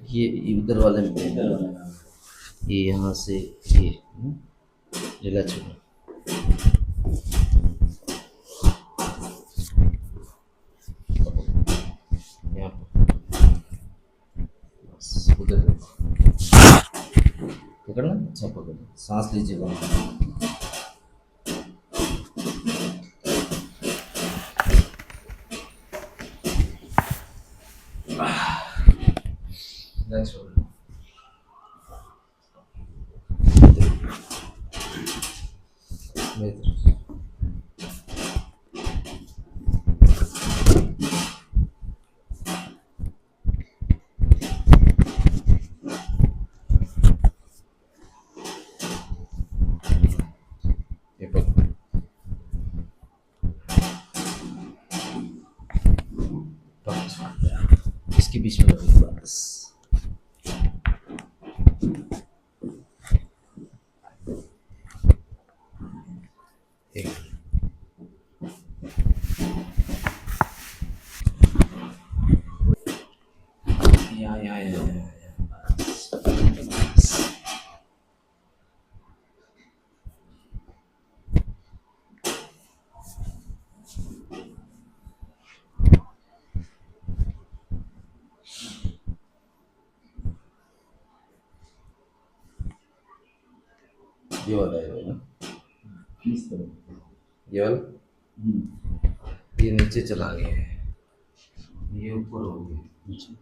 ये इधर वाले में इधर वाला नाम। ये यहाँ से ये रिलैक्स होगा। यहाँ पर बस उधर पकड़ना, अच्छा पकड़ना, सांस लीजिएगा। रिलैक्स हो। ये पकड़, इसके बीच में रखो बस। एक यहाँ बस। ये वाला है ना, इस तरह। ये वाला, हम्म। ये नीचे चला गया है, ये ऊपर हो गया। अच्छा।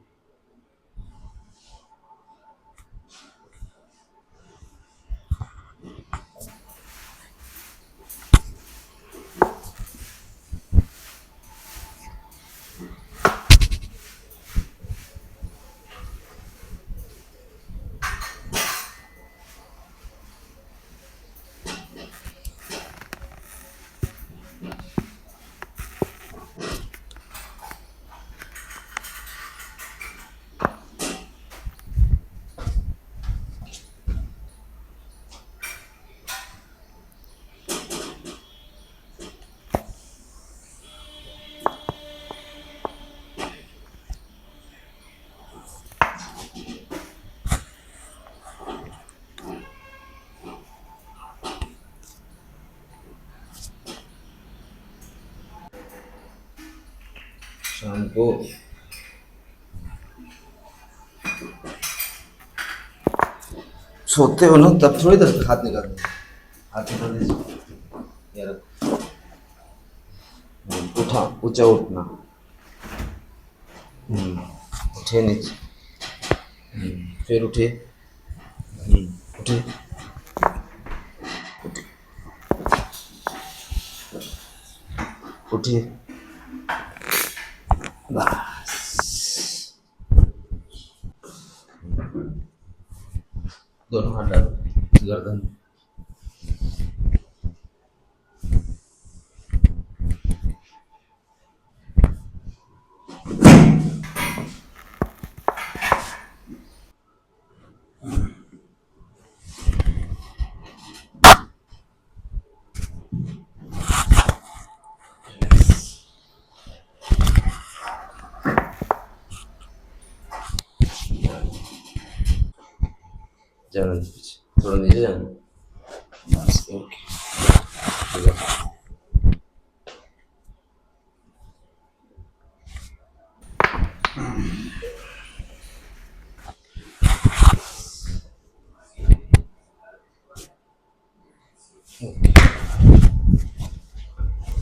शाम को सोते हो ना तब थोड़ी देर हाथ निकाल दो, हाथ निकाल दीजिए। ये रखो, उठा, ऊंचा उठना। उठे नीचे, फिर उठे, उठे, उठे, बस। दोनों हाथ डालो गर्दन। जाना पीछे, थोड़ा नीचे जाना, बस। Okay, okay.